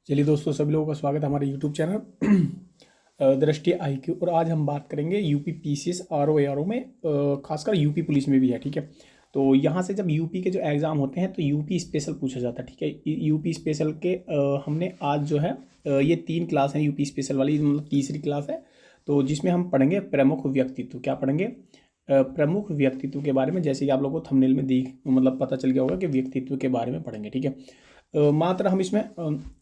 चलिए दोस्तों, सभी लोगों का स्वागत है हमारे यूट्यूब चैनल दृष्टि IQ। और आज हम बात करेंगे यूपी PCS RO ARO में, खासकर यूपी पुलिस में भी है। ठीक है, तो यहाँ से जब यूपी के जो एग्ज़ाम होते हैं तो यूपी स्पेशल पूछा जाता है। ठीक है, यूपी स्पेशल के हमने आज जो है ये 3 क्लास हैं यूपी स्पेशल वाली, मतलब तीसरी क्लास है। तो जिसमें हम पढ़ेंगे प्रमुख व्यक्तित्व। क्या पढ़ेंगे? प्रमुख व्यक्तित्व के बारे में। जैसे कि आप लोगों को थंबनेल में देख मतलब पता चल गया होगा कि व्यक्तित्व के बारे में पढ़ेंगे। ठीक है, मात्र हम इसमें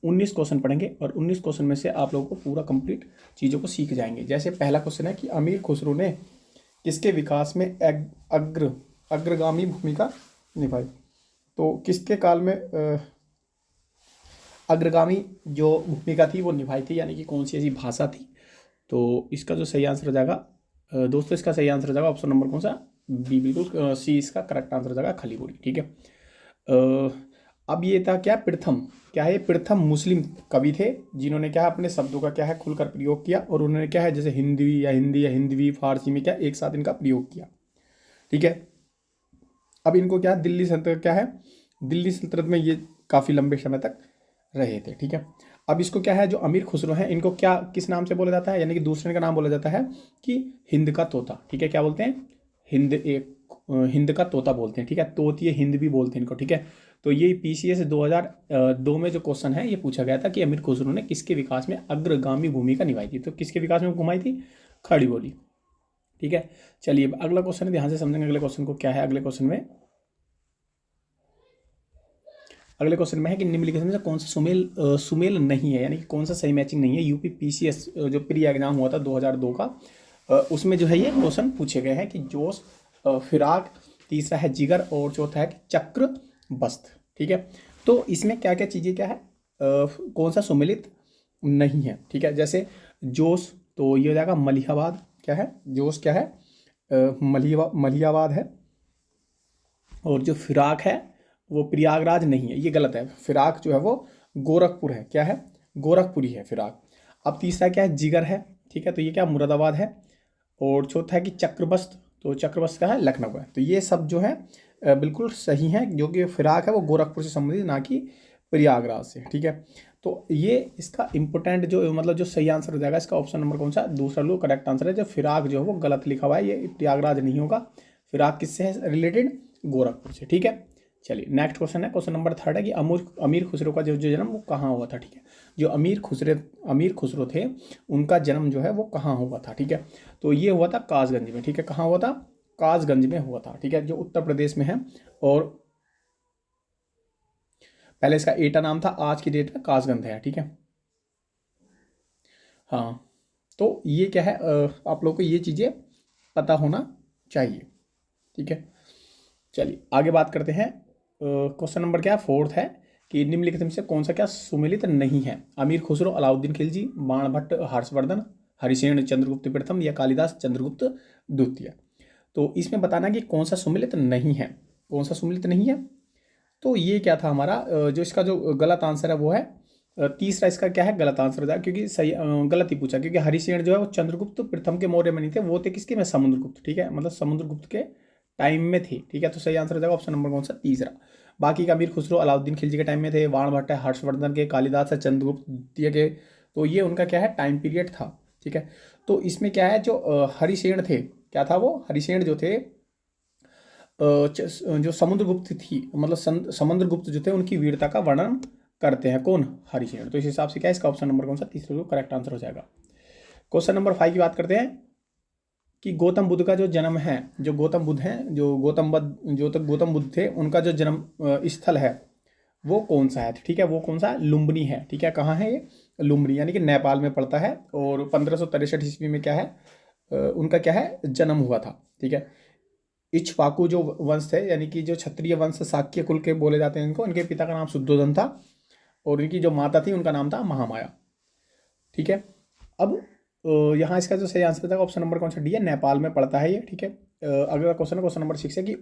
19 क्वेश्चन पढ़ेंगे और 19 क्वेश्चन में से आप लोगों को पूरा कंप्लीट चीज़ों को सीख जाएंगे। जैसे पहला क्वेश्चन है कि अमीर खुसरो ने किसके विकास में अग्रगामी भूमिका निभाई। तो किसके काल में अग्रगामी जो भूमिका थी वो निभाई थी, यानी कि कौन सी ऐसी भाषा थी। तो इसका जो सही आंसर हो जाएगा दोस्तों, इसका सही आंसर हो जाएगा ऑप्शन नंबर कौन सा? बी, बिल्कुल सी इसका करेक्ट आंसर हो जाएगा, खली बोली। ठीक है, अब ये था क्या? क्या है ये? प्रथम मुस्लिम कवि थे जिन्होंने क्या है अपने शब्दों का क्या है खुलकर प्रयोग किया, और उन्होंने क्या है जैसे हिंदी या हिंदवी फारसी में क्या एक साथ इनका प्रयोग किया। ठीक है, अब इनको क्या दिल्ली सल्तनत क्या है, दिल्ली सल्तनत में ये काफ़ी लंबे समय तक रहे थे। ठीक है, अब इसको क्या है जो अमीर खुसरो हैं इनको क्या किस नाम से बोला जाता है, यानी कि दूसरे का नाम बोला जाता है कि हिंद का तोता। ठीक है, क्या बोलते हैं? हिंद का तोता बोलते हैं। ठीक है, तोतिए हिंद भी बोलते हैं इनको। ठीक है, तो ये PCS 2002 में जो क्वेश्चन है ये पूछा गया था कि अमीर खुसरो ने किसके विकास में अग्रगामी भूमिका निभाई थी। तो किसके विकास में घुमाई थी? खड़ी बोली। ठीक है, चलिए अगला क्वेश्चन है, ध्यान से समझेंगे अगले क्वेश्चन को। क्या है अगले क्वेश्चन में? अगले क्वेश्चन में है कि निम्नलिखित में से कौन सा सुमेल नहीं है, यानी कि कौन सा सही मैचिंग नहीं है। यूपी PCS जो प्री एग्जाम हुआ था 2002 का, उसमें जो है ये क्वेश्चन पूछे गए हैं कि जोश, फिराक, तीसरा है जिगर और चौथा है कि चक्र बस्त। ठीक है, तो इसमें क्या क्या चीज़ें क्या है कौन सा सुमेलित नहीं है। ठीक है, जैसे जोश तो ये हो जाएगा मलिहाबाद। क्या है? जोश क्या है? मलिहाबाद है। और जो फिराक है वो प्रयागराज नहीं है, ये गलत है। फिराक जो है वो गोरखपुर है। क्या है? गोरखपुरी है फिराक। अब तीसरा क्या है? जिगर है। ठीक है, तो ये क्या मुरादाबाद है। और चौथा है कि चक्रबस्त, तो चक्रबस्त का है लखनऊ है। तो ये सब जो है बिल्कुल सही है, जो कि फिराक है वो गोरखपुर से संबंधित, ना कि प्रयागराज से। ठीक है, तो ये इसका इंपोर्टेंट जो मतलब जो सही आंसर हो जाएगा इसका ऑप्शन नंबर कौन सा? दूसरा लो करेक्ट आंसर है। जो फिराक जो है वो गलत लिखा हुआ है, ये प्रयागराज नहीं होगा। फिराक किससे है रिलेटेड? गोरखपुर से। ठीक है, चलिए नेक्स्ट क्वेश्चन है, क्वेश्चन नंबर 3 है कि अमीर खुसरो का जो जन्म वो कहाँ हुआ था। ठीक है, जो अमीर खुसरो थे उनका जन्म जो है वो कहाँ हुआ था। ठीक है, तो ये हुआ था कासगंज में। ठीक है, कहाँ हुआ था? कासगंज में हुआ था। ठीक है, जो उत्तर प्रदेश में है। और पहले इसका एटा नाम था, आज की डेट में कासगंज है। ठीक है, हाँ, तो ये क्या है आप लोग को ये चीज़ें पता होना चाहिए। ठीक है, चलिए आगे बात करते हैं। क्वेश्चन नंबर क्या है? 4 है कि निम्नलिखित में से कौन सा क्या सुमेलित नहीं है। अमीर खुसरो, अलाउद्दीन खिलजी, बाणभट्ट हर्षवर्धन, हरिसेन चंद्रगुप्त प्रथम या कालिदास चंद्रगुप्त द्वितीय। तो इसमें बताना कि कौन सा सुमेलित नहीं है। कौन सा सुमेलित नहीं है? तो ये क्या था हमारा जो इसका जो गलत आंसर है वो है तीसरा। इसका क्या है गलत आंसर हो जाएगा, क्योंकि सही गलत ही पूछा, क्योंकि हरिसेन जो है वो चंद्रगुप्त प्रथम के मौर्य में नहीं थे, वो थे किसके में? समुद्रगुप्त। ठीक है, मतलब समुद्रगुप्त के टाइम में थे। ठीक है, तो सही आंसर हो जाएगा ऑप्शन नंबर कौन सा? तीसरा। बाकी का अमीर खुसरो अलाउद्दीन खिलजी के टाइम में थे, बाणभट्ट है हर्षवर्धन के, कालिदास है चंद्रगुप्त द्वितीय के। तो ये उनका क्या है टाइम पीरियड था। ठीक है, तो इसमें क्या है जो हरिसेन थे, क्या था वो? हरिसेन जो थे जो समुद्रगुप्त थी, मतलब समुद्रगुप्त जो थे उनकी वीरता का वर्णन करते हैं। कौन? हरिसेन। तो इस हिसाब से क्या इसका ऑप्शन नंबर कौन सा? तीसरा जो करेक्ट आंसर हो जाएगा। क्वेश्चन नंबर 5 की बात करते हैं कि गौतम बुद्ध का जो जन्म है, जो गौतम बुद्ध हैं, जो गौतम बुद्ध थे उनका जो जन्म स्थल है वो कौन सा है? ठीक है, वो कौन सा? लुम्बिनी है। ठीक है, कहाँ है ये? लुम्बिनी, यानी कि नेपाल में पड़ता है। और 1563 ईस्वी में क्या है उनका क्या है जन्म हुआ था। ठीक है, इक्ष्वाकु जो वंश थे, यानी कि जो क्षत्रिय वंश शाक्य कुल के बोले जाते हैं इनको, इनके पिता का नाम शुद्धोधन था और इनकी जो माता थी उनका नाम था महामाया। ठीक है, अब यहाँ इसका जो सही आंसर था ऑप्शन नंबर कौन सा? डी है, नेपाल में पड़ता है ये। ठीक है, अगला क्वेश्चन है क्वेश्चन नंबर 6 है कि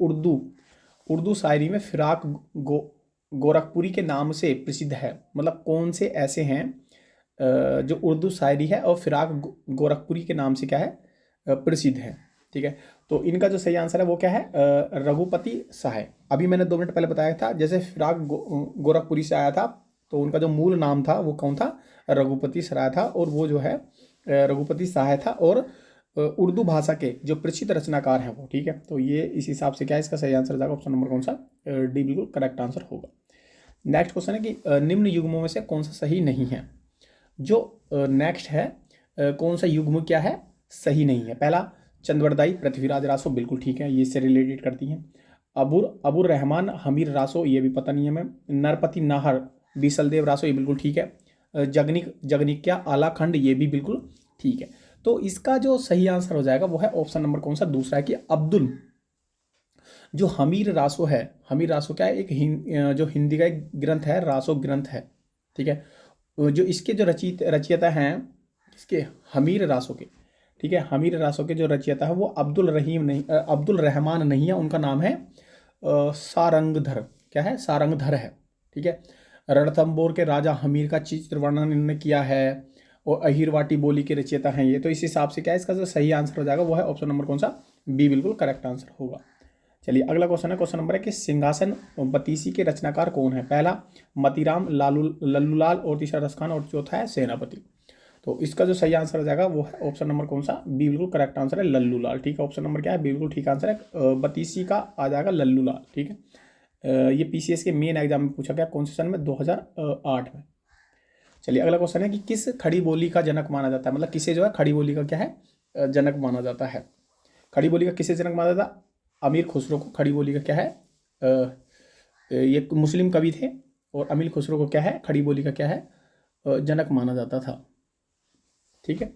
उर्दू शायरी में फिराक गोरखपुरी के नाम से प्रसिद्ध है। मतलब कौन से ऐसे हैं जो उर्दू शायरी है और फिराक गोरखपुरी के नाम से क्या है प्रसिद्ध है। ठीक है, तो इनका जो सही आंसर है वो क्या है? रघुपति सहाय। अभी मैंने 2 मिनट पहले बताया था, जैसे फिराक गोरखपुरी से आया था तो उनका जो मूल नाम था वो कौन था, रघुपति सराय था, और वो जो है रघुपति सहाय था, और उर्दू भाषा के जो प्रसिद्ध रचनाकार हैं वो, ठीक है। तो ये इस हिसाब से क्या है, इसका सही आंसर हो जाएगा ऑप्शन नंबर कौन सा, डी बिल्कुल करेक्ट आंसर होगा। नेक्स्ट क्वेश्चन है कि निम्न युग्मों में से कौन सा सही नहीं है। जो नेक्स्ट है कौन सा युग्म क्या है, सही नहीं है। पहला चंद्रवरदाई पृथ्वीराज रासो, बिल्कुल ठीक है, ये इससे रिलेटेड करती हैं। अबुर रहमान हमीर रासो, ये भी पता नहीं है मैं। नरपति नाहर बीसलदेव रासो, ये बिल्कुल ठीक है। जगनिक्या आलाखंड, ये भी बिल्कुल ठीक है। तो इसका जो सही आंसर हो जाएगा वो है ऑप्शन नंबर कौन सा, दूसरा है कि अब्दुल। जो हमीर रासो है, हमीर रासो क्या है, एक जो हिंदी का एक ग्रंथ है, रासो ग्रंथ है, ठीक है। जो इसके जो रचयिता हैं, इसके हमीर रासो के, ठीक है, हमीर रासो के जो रचयिता है वो अब्दुल रहमान नहीं है, उनका नाम है सारंगधर, क्या है, सारंगधर है, ठीक है। रणथंबोर के राजा हमीर का चित्र वर्णन इन्होंने किया है, और अहिरवाटी बोली के रचयिता हैं ये। तो इस हिसाब से क्या है, इसका जो सही आंसर हो जाएगा वो है ऑप्शन नंबर कौन सा, बी बिल्कुल करेक्ट आंसर होगा। चलिए अगला क्वेश्चन है, क्वेश्चन नंबर है कि सिंहासन बतीसी के रचनाकार कौन है। पहला मतीराम लल्लूलाल, और तीसरा रसखान, और चौथा है सेनापति। तो इसका जो सही आंसर हो जाएगा वो है ऑप्शन नंबर कौन सा, बी बिल्कुल करेक्ट आंसर है लल्लूलाल, ठीक है। ऑप्शन नंबर क्या है, बी बिल्कुल ठीक आंसर है, बतीसी का आ जाएगा लल्लूलाल, ठीक है। ये पीसीएस के मेन एग्जाम में पूछा गया, कौन से सन में, 2008 में। चलिए अगला क्वेश्चन है कि किस खड़ी बोली का जनक माना जाता है, मतलब किसे जो है खड़ी बोली का क्या है, जनक माना जाता है। खड़ी बोली का किसे जनक माना जाता है, अमीर खुसरो को खड़ी बोली का क्या है, ये मुस्लिम कवि थे, और अमीर खुसरो को क्या है, खड़ी बोली का क्या है, जनक माना जाता था, ठीक है।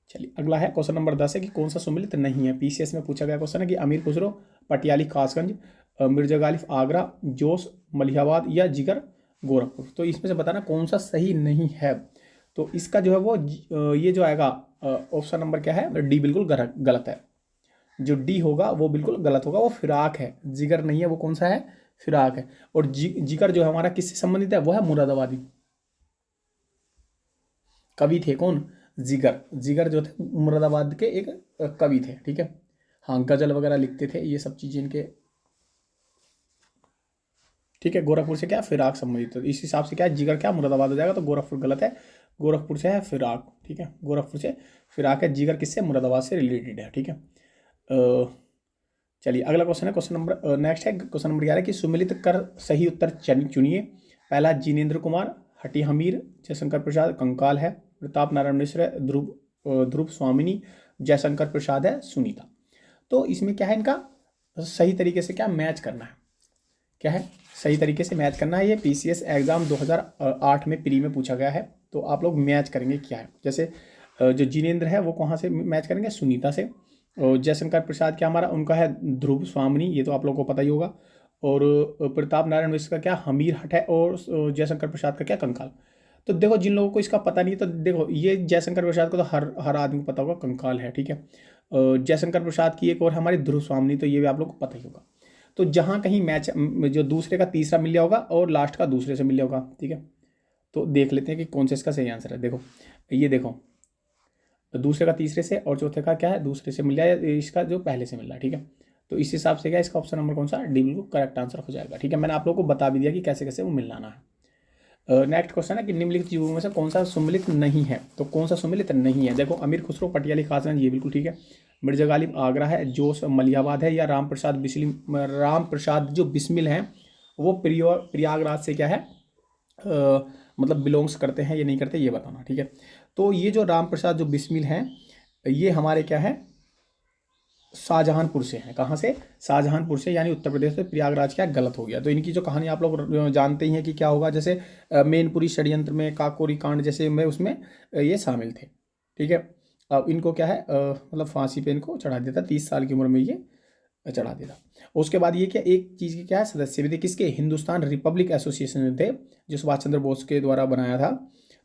चलिए अगला है क्वेश्चन नंबर 10 है कि कौन सा सुमिलित नहीं है। पीसीएस में पूछा गया क्वेश्चन है कि अमीर खुसरो पटियाली कासगंज, मिर्जा गालिब आगरा, जोश मलिहाबाद, या जिगर गोरखपुर। तो इसमें से बताना कौन सा सही नहीं है। तो इसका जो है वो ये जो आएगा ऑप्शन नंबर क्या है, डी बिल्कुल गलत है। जो डी होगा वो बिल्कुल गलत होगा, वो फिराक है, जिगर नहीं है, वो कौन सा है, फिराक है। और जिगर जो है हमारा किससे संबंधित है, वो है मुरादाबादी कवि थे, कौन, जिगर जो थे मुरादाबाद के एक कवि थे, ठीक है। हाँ गजल वगैरह लिखते थे, ये सब चीज़ें इनके, ठीक है। गोरखपुर से क्या है, फिराक संबंधित, तो इस हिसाब से क्या है, जिगर क्या मुरादाबाद हो जाएगा, तो गोरखपुर गलत है, गोरखपुर से है फिराक, ठीक है, गोरखपुर से फिराक है, जिगर किससे, मुरादाबाद से रिलेटेड है, ठीक है। चलिए अगला क्वेश्चन है, क्वेश्चन नंबर नेक्स्ट है क्वेश्चन नंबर 11 कि सुमिलित कर सही उत्तर चुनिए। पहला जिनेन्द्र कुमार हटी हमीर, जयशंकर प्रसाद कंकाल है, प्रताप नारायण मिश्र ध्रुव स्वामिनी, जयशंकर प्रसाद है सुनीता। तो इसमें क्या है, इनका सही तरीके से क्या मैच करना है, क्या है, सही तरीके से मैच करना है। ये पीसीएस एग्जाम 2008 में प्री में पूछा गया है, तो आप लोग मैच करेंगे क्या है। जैसे जो जिनेन्द्र है वो कहाँ से मैच करेंगे, सुनीता से। और जयशंकर प्रसाद क्या हमारा, उनका है ध्रुव स्वामिनी, ये तो आप लोगों को पता ही होगा। और प्रताप नारायण मिश्र का क्या हमीर हट है, और जयशंकर प्रसाद का क्या कंकाल। तो देखो जिन लोगों को इसका पता नहीं है, तो देखो ये जयशंकर प्रसाद को तो हर आदमी को पता होगा, कंकाल है, ठीक है। जयशंकर प्रसाद की एक और हमारी ध्रुव स्वामिनी, तो ये भी आप लोग को पता ही होगा। तो जहाँ कहीं मैच जो दूसरे का तीसरा मिल गया होगा, और लास्ट का दूसरे से मिल गया होगा, ठीक है। तो देख लेते हैं कि कौन से इसका सही आंसर है। देखो ये देखो, तो दूसरे का तीसरे से, और चौथे का क्या है, दूसरे से मिल रहा है, इसका जो पहले से मिल रहा है, ठीक है। तो इस हिसाब से क्या इसका ऑप्शन नंबर कौन सा, डी बिल्कुल करेक्ट आंसर हो जाएगा, ठीक है। मैंने आप लोगों को बता भी दिया कि कैसे कैसे वो मिलाना है। नेक्स्ट क्वेश्चन है कि निम्नलिखित युगों में से कौन सा सुमिलित नहीं है। तो कौन सा सुमिलित नहीं है, देखो अमीर खुसरो पटियाली कासगंज, ये बिल्कुल ठीक है। मिर्जा गालिब आगरा है, जोश मलिहाबाद है, या राम प्रसाद जो बिस्मिल हैं वो प्रयागराज से क्या है, मतलब बिलोंग्स करते हैं या नहीं करते, ये बताना, ठीक है। तो ये जो राम प्रसाद जो बिस्मिल हैं, ये हमारे क्या है, शाहजहानपुर से हैं। कहाँ से, शाहजहानपुर से, यानी उत्तर प्रदेश से। प्रयागराज क्या गलत हो गया। तो इनकी जो कहानी आप लोग जानते ही हैं कि क्या होगा, जैसे मैनपुरी षड्यंत्र में, काकोरी कांड जैसे में, उसमें ये शामिल थे, ठीक है। अब इनको क्या है, मतलब फांसी पे इनको चढ़ा देता, 30 साल की उम्र में ये चढ़ा देता। उसके बाद ये क्या, एक चीज़ की क्या है, सदस्य भी थे, किसके, हिंदुस्तान रिपब्लिक एसोसिएशन थे, जो सुभाष चंद्र बोस के द्वारा बनाया था,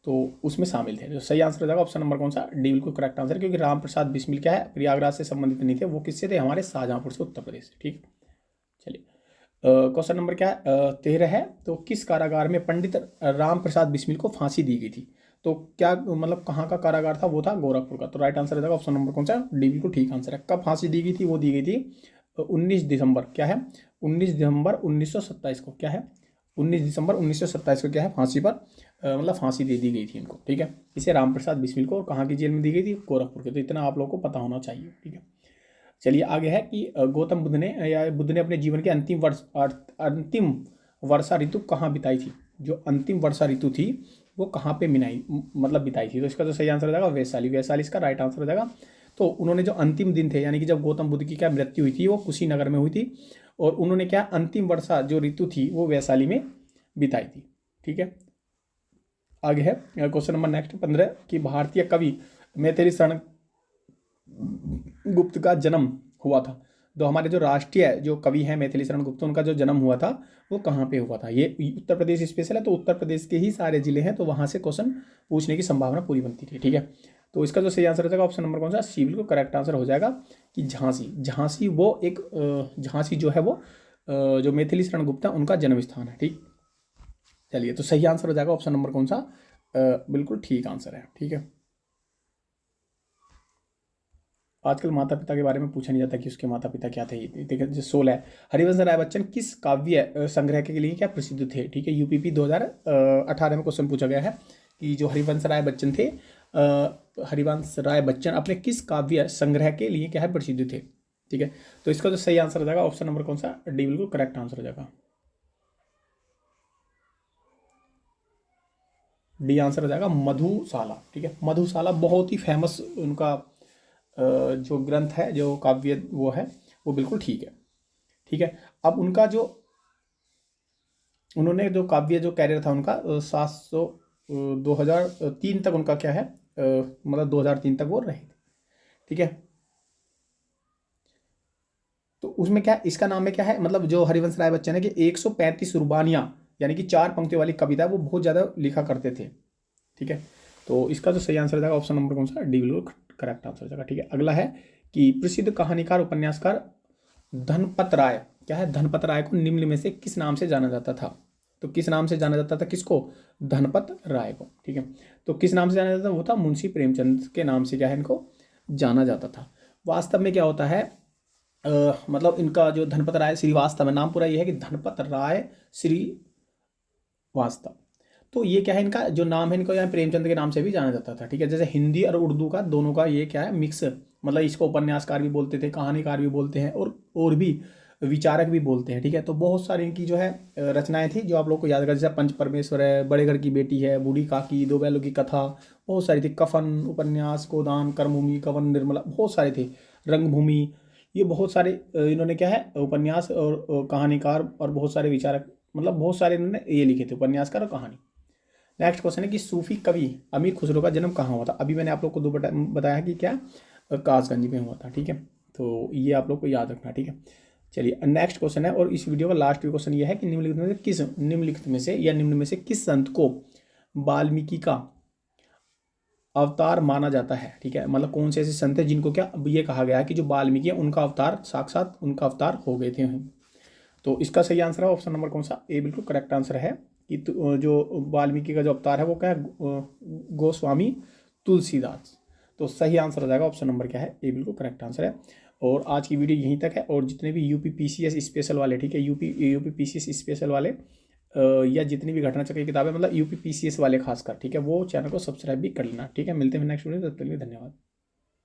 तो उसमें शामिल थे। तो सही आंसर हो जाएगा ऑप्शन नंबर कौन सा, डी बिल्कुल करेक्ट आंसर, क्योंकि राम प्रसाद बिस्मिल क्या है, प्रयागराज से संबंधित नहीं थे, वो किससे थे, हमारे शाहजहांपुर से, उत्तर प्रदेश से, ठीक। चलिए क्वेश्चन नंबर क्या है, 13 है। तो किस कारागार में पंडित राम प्रसाद बिस्मिल को फांसी दी गई थी। तो क्या मतलब कहाँ का कारागार था, वो था गोरखपुर का। तो राइट आंसर हो जाएगा ऑप्शन नंबर कौन सा, डी बिल्कुल ठीक आंसर है। कब फांसी दी गई थी, वो दी गई थी 19 दिसंबर, क्या है, 19 दिसंबर 1927 को, क्या है, 19 दिसंबर 1927 को क्या है फांसी पर मतलब फांसी दे दी गई थी इनको, ठीक है। इसे रामप्रसाद बिस्मिल को, और कहाँ की जेल में दी गई थी, गोरखपुर के। तो इतना आप लोगों को पता होना चाहिए, ठीक है। चलिए आगे है कि गौतम बुद्ध ने या बुद्ध ने अपने जीवन के अंतिम वर्षा ऋतु कहाँ बिताई थी। जो अंतिम वर्षा ऋतु थी वो कहाँ पे मतलब बिताई थी। तो इसका जो सही आंसर हो जाएगा वैशाली। वैशाली इसका राइट आंसर हो जाएगा। तो उन्होंने जो अंतिम दिन थे, यानी कि जब गौतम बुद्ध की क्या मृत्यु हुई थी, वो कुशीनगर में हुई थी, और उन्होंने क्या अंतिम वर्षा जो ऋतु थी वो वैशाली में बिताई थी, ठीक है। आगे है क्वेश्चन नंबर नेक्स्ट 15 कि भारतीय कवि मैथिली शरण गुप्त का जन्म हुआ था। तो हमारे जो राष्ट्रीय जो कवि हैं मैथिली शरण गुप्त, उनका जो जन्म हुआ था वो कहाँ पे हुआ था। ये उत्तर प्रदेश स्पेशल है, तो उत्तर प्रदेश के ही सारे जिले हैं, तो वहाँ से क्वेश्चन पूछने की संभावना पूरी बनती थी, ठीक है। तो इसका जो सही आंसर हो जाएगा ऑप्शन नंबर कौन सा, सी बिल्कुल करेक्ट आंसर हो जाएगा कि झांसी। झांसी वो एक झांसी जो है वो जो मैथिली शरण गुप्त है उनका जन्म स्थान है, ठीक। चलिए तो सही आंसर हो जाएगा ऑप्शन नंबर कौन सा, बिल्कुल ठीक आंसर है, ठीक है। आजकल माता पिता के बारे में पूछा नहीं जाता कि उसके माता पिता क्या थे। देखिए जो 16 है, हरिवंश राय बच्चन किस काव्य संग्रह के लिए क्या प्रसिद्ध थे, ठीक है। यूपीपी 2018 में क्वेश्चन पूछा गया है कि जो हरिवंश राय बच्चन थे, हरिवंश राय बच्चन अपने किस काव्य संग्रह के लिए क्या है प्रसिद्ध थे, ठीक है। तो इसका जो सही आंसर हो जाएगा ऑप्शन नंबर कौन सा, डी बिल्कुल करेक्ट आंसर हो जाएगा। डी आंसर हो जाएगा मधुशाला, ठीक है। मधुशाला बहुत ही फेमस उनका जो ग्रंथ है, जो काव्य वो है, वो बिल्कुल ठीक है, ठीक है। अब उनका जो उन्होंने जो काव्य जो कैरियर था उनका 2003 तक उनका क्या है मतलब 2003 तक वो रहे थे, ठीक है। तो उसमें क्या इसका नाम है क्या है, मतलब जो हरिवंश राय बच्चन है कि 135 रुबानियाँ यानी कि 4 पंक्तियों वाली कविता है वो बहुत ज़्यादा लिखा करते थे, ठीक है। तो इसका जो सही आंसर हो जाएगा ऑप्शन नंबर कौन सा, डी बिल्कुल करेक्ट आंसर हो जाएगा, ठीक है। अगला है कि प्रसिद्ध कहानीकार उपन्यासकार धनपत राय, क्या है, धनपत राय को निम्न में से किस नाम से जाना जाता था। तो किस नाम से जाना जाता था किसको, धनपत राय को, ठीक है। तो किस नाम से जाना जाता था, वो था मुंशी प्रेमचंद के नाम से क्या है इनको जाना जाता था। वास्तव में क्या होता है मतलब इनका जो धनपत राय श्रीवास्तव है, नाम पूरा ये है कि धनपत राय श्रीवास्तव। तो ये क्या है इनका जो नाम है, इनको यहाँ प्रेमचंद के नाम से भी जाना जाता था, ठीक है। जैसे हिंदी और उर्दू का दोनों का ये क्या है मिक्स, मतलब इसको उपन्यासकार भी बोलते थे, कहानीकार भी बोलते हैं, और भी विचारक भी बोलते हैं, ठीक है। तो बहुत सारी इनकी जो है रचनाएं थी जो आप लोग को याद कर, जैसे पंच परमेश्वर है, बड़े घर की बेटी है, बूढ़ी काकी, दो बैलों की कथा, बहुत सारी थी, कफन उपन्यास, गोदान, कर्मभूमि, कवन निर्मला, बहुत सारे थे, रंगभूमि, ये बहुत सारे इन्होंने क्या है उपन्यास और कहानीकार और बहुत सारे विचारक, मतलब बहुत सारे इन्होंने ये लिखे थे उपन्यासकार और कहानी। नेक्स्ट क्वेश्चन है कि सूफी कवि अमीर खुसरो का जन्म कहाँ हुआ था। अभी मैंने आप लोग को बताया कि क्या कासगंज में हुआ था, ठीक है। तो ये आप लोग को याद रखना, ठीक है। चलिए नेक्स्ट क्वेश्चन है, और इस वीडियो का लास्ट क्वेश्चन ये है कि निम्नलिखित में से या निम्न में से किस संत को वाल्मीकि का अवतार माना जाता है, ठीक है। मतलब कौन से ऐसे संत हैं जिनको क्या ये कहा गया है कि जो वाल्मीकि है उनका अवतार, साक्षात उनका अवतार हो गए थे। तो इसका सही आंसर है ऑप्शन नंबर कौन सा, ए बिल्कुल करेक्ट आंसर है कि जो वाल्मीकि का जो अवतार है वो क्या है गोस्वामी तुलसीदास। तो सही आंसर हो जाएगा ऑप्शन नंबर क्या है, ए बिल्कुल करेक्ट आंसर है। और आज की वीडियो यहीं तक है, और जितने भी यूपी पीसीएस स्पेशल वाले, ठीक है, यूपी पीसीएस स्पेशल वाले या जितनी भी घटना चक्र की किताबें, मतलब यूपी पीसीएस वाले खासकर, ठीक है, वो चैनल को सब्सक्राइब भी कर लेना, ठीक है। मिलते हैं नेक्स्ट वीडियो, तब तक के लिए धन्यवाद।